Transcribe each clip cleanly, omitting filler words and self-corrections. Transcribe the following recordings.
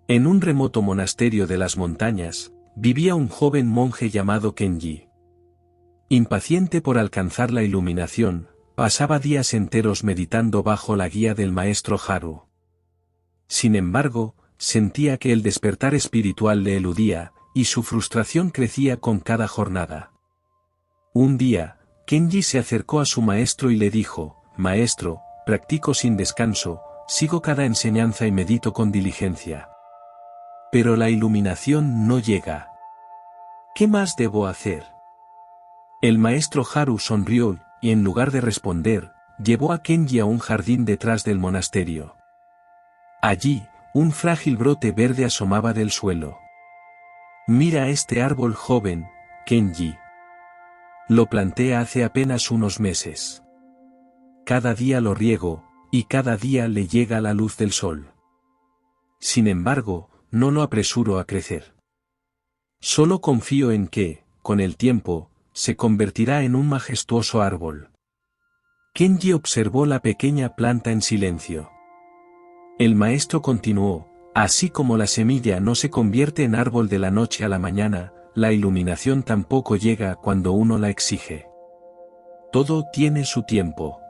En un remoto monasterio de las montañas, vivía un joven monje llamado Kenji. Impaciente por alcanzar la iluminación, pasaba días enteros meditando bajo la guía del maestro Haru. Sin embargo, sentía que el despertar espiritual le eludía, y su frustración crecía con cada jornada. Un día, Kenji se acercó a su maestro y le dijo: «Maestro, practico sin descanso, sigo cada enseñanza y medito con diligencia. Pero la iluminación no llega. ¿Qué más debo hacer?». El maestro Haru sonrió, y en lugar de responder, llevó a Kenji a un jardín detrás del monasterio. Allí, un frágil brote verde asomaba del suelo. «Mira este árbol joven, Kenji. Lo planté hace apenas unos meses. Cada día lo riego, y cada día le llega la luz del sol. Sin embargo, no lo apresuro a crecer. Solo confío en que, con el tiempo, se convertirá en un majestuoso árbol». Kenji observó la pequeña planta en silencio. El maestro continuó: «Así como la semilla no se convierte en árbol de la noche a la mañana, la iluminación tampoco llega cuando uno la exige. Todo tiene su tiempo.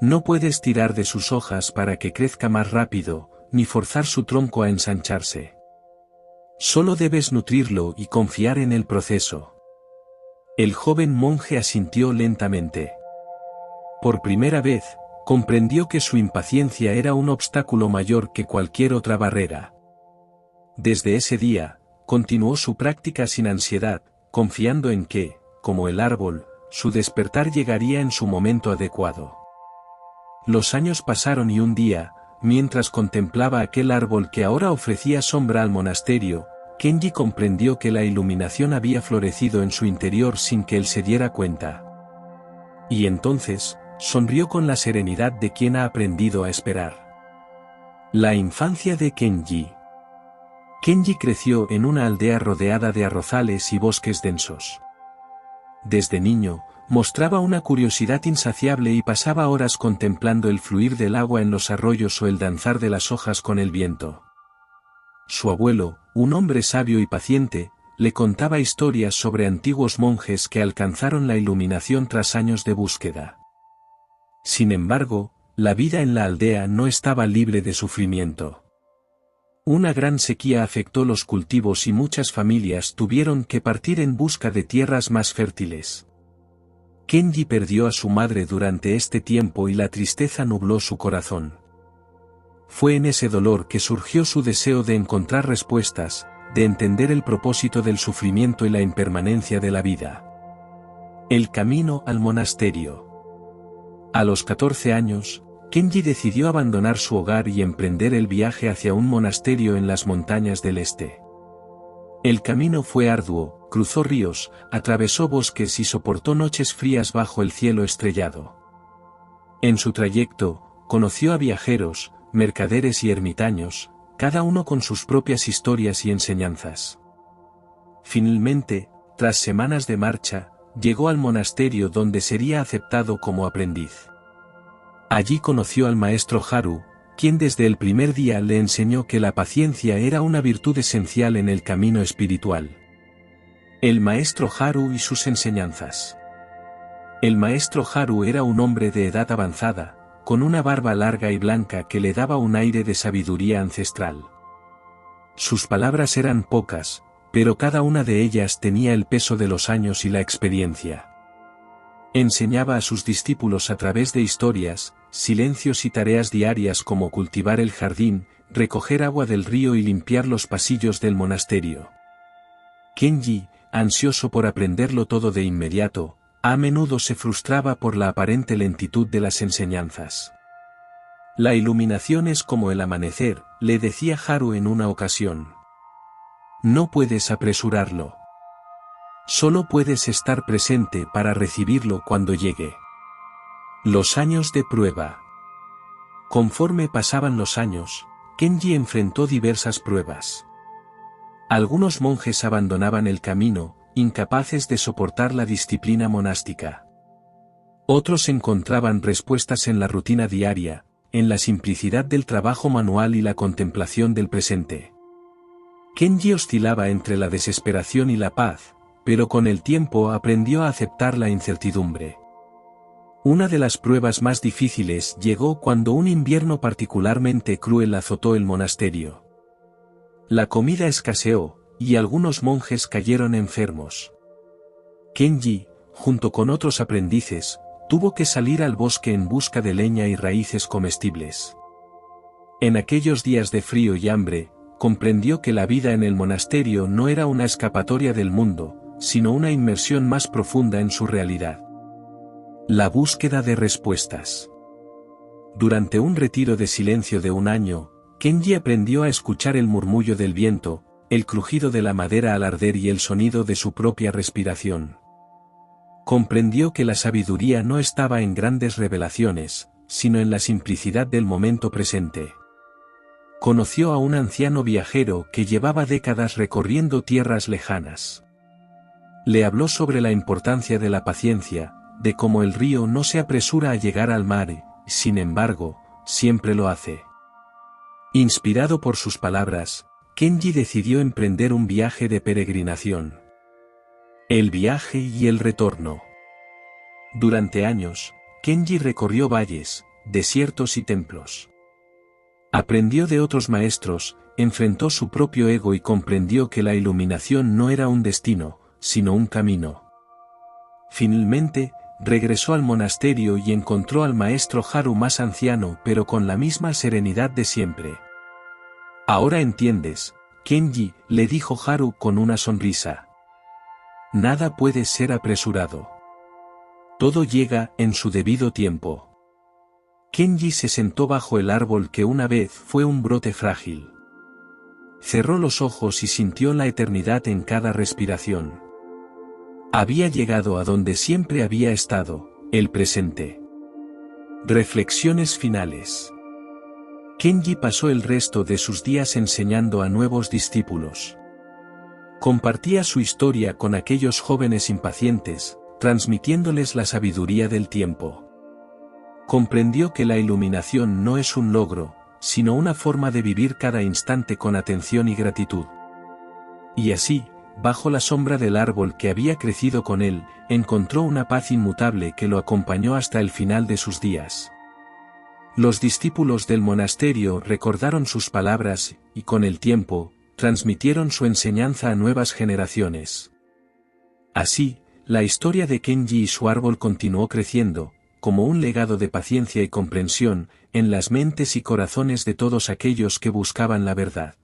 No puedes tirar de sus hojas para que crezca más rápido, ni forzar su tronco a ensancharse. Solo debes nutrirlo y confiar en el proceso». El joven monje asintió lentamente. Por primera vez, comprendió que su impaciencia era un obstáculo mayor que cualquier otra barrera. Desde ese día, continuó su práctica sin ansiedad, confiando en que, como el árbol, su despertar llegaría en su momento adecuado. Los años pasaron y un día, mientras contemplaba aquel árbol que ahora ofrecía sombra al monasterio, Kenji comprendió que la iluminación había florecido en su interior sin que él se diera cuenta. Y entonces, sonrió con la serenidad de quien ha aprendido a esperar. La infancia de Kenji. Kenji creció en una aldea rodeada de arrozales y bosques densos. Desde niño, mostraba una curiosidad insaciable y pasaba horas contemplando el fluir del agua en los arroyos o el danzar de las hojas con el viento. Su abuelo, un hombre sabio y paciente, le contaba historias sobre antiguos monjes que alcanzaron la iluminación tras años de búsqueda. Sin embargo, la vida en la aldea no estaba libre de sufrimiento. Una gran sequía afectó los cultivos y muchas familias tuvieron que partir en busca de tierras más fértiles. Kenji perdió a su madre durante este tiempo y la tristeza nubló su corazón. Fue en ese dolor que surgió su deseo de encontrar respuestas, de entender el propósito del sufrimiento y la impermanencia de la vida. El camino al monasterio. A los 14 años, Kenji decidió abandonar su hogar y emprender el viaje hacia un monasterio en las montañas del este. El camino fue arduo, cruzó ríos, atravesó bosques y soportó noches frías bajo el cielo estrellado. En su trayecto, conoció a viajeros, mercaderes y ermitaños, cada uno con sus propias historias y enseñanzas. Finalmente, tras semanas de marcha, llegó al monasterio donde sería aceptado como aprendiz. Allí conoció al maestro Haru, quien desde el primer día le enseñó que la paciencia era una virtud esencial en el camino espiritual. El maestro Haru y sus enseñanzas. El maestro Haru era un hombre de edad avanzada, con una barba larga y blanca que le daba un aire de sabiduría ancestral. Sus palabras eran pocas, pero cada una de ellas tenía el peso de los años y la experiencia. Enseñaba a sus discípulos a través de historias, silencios y tareas diarias como cultivar el jardín, recoger agua del río y limpiar los pasillos del monasterio. Kenji, ansioso por aprenderlo todo de inmediato, a menudo se frustraba por la aparente lentitud de las enseñanzas. La iluminación es como el amanecer, le decía Haru en una ocasión. No puedes apresurarlo. Solo puedes estar presente para recibirlo cuando llegue. Los años de prueba. Conforme pasaban los años, Kenji enfrentó diversas pruebas. Algunos monjes abandonaban el camino, incapaces de soportar la disciplina monástica. Otros encontraban respuestas en la rutina diaria, en la simplicidad del trabajo manual y la contemplación del presente. Kenji oscilaba entre la desesperación y la paz, pero con el tiempo aprendió a aceptar la incertidumbre. Una de las pruebas más difíciles llegó cuando un invierno particularmente cruel azotó el monasterio. La comida escaseó, y algunos monjes cayeron enfermos. Kenji, junto con otros aprendices, tuvo que salir al bosque en busca de leña y raíces comestibles. En aquellos días de frío y hambre, comprendió que la vida en el monasterio no era una escapatoria del mundo, sino una inmersión más profunda en su realidad. La búsqueda de respuestas. Durante un retiro de silencio de un año, Kenji aprendió a escuchar el murmullo del viento, el crujido de la madera al arder y el sonido de su propia respiración. Comprendió que la sabiduría no estaba en grandes revelaciones, sino en la simplicidad del momento presente. Conoció a un anciano viajero que llevaba décadas recorriendo tierras lejanas. Le habló sobre la importancia de la paciencia, de cómo el río no se apresura a llegar al mar, sin embargo, siempre lo hace. Inspirado por sus palabras, Kenji decidió emprender un viaje de peregrinación. El viaje y el retorno. Durante años, Kenji recorrió valles, desiertos y templos. Aprendió de otros maestros, enfrentó su propio ego y comprendió que la iluminación no era un destino, sino un camino. Finalmente, regresó al monasterio y encontró al maestro Haru más anciano pero con la misma serenidad de siempre. Ahora entiendes, Kenji, le dijo Haru con una sonrisa. Nada puede ser apresurado. Todo llega en su debido tiempo. Kenji se sentó bajo el árbol que una vez fue un brote frágil. Cerró los ojos y sintió la eternidad en cada respiración. Había llegado a donde siempre había estado, el presente. Reflexiones finales. Kenji pasó el resto de sus días enseñando a nuevos discípulos. Compartía su historia con aquellos jóvenes impacientes, transmitiéndoles la sabiduría del tiempo. Comprendió que la iluminación no es un logro, sino una forma de vivir cada instante con atención y gratitud. Y así, bajo la sombra del árbol que había crecido con él, encontró una paz inmutable que lo acompañó hasta el final de sus días. Los discípulos del monasterio recordaron sus palabras, y con el tiempo, transmitieron su enseñanza a nuevas generaciones. Así, la historia de Kenji y su árbol continuó creciendo, como un legado de paciencia y comprensión, en las mentes y corazones de todos aquellos que buscaban la verdad.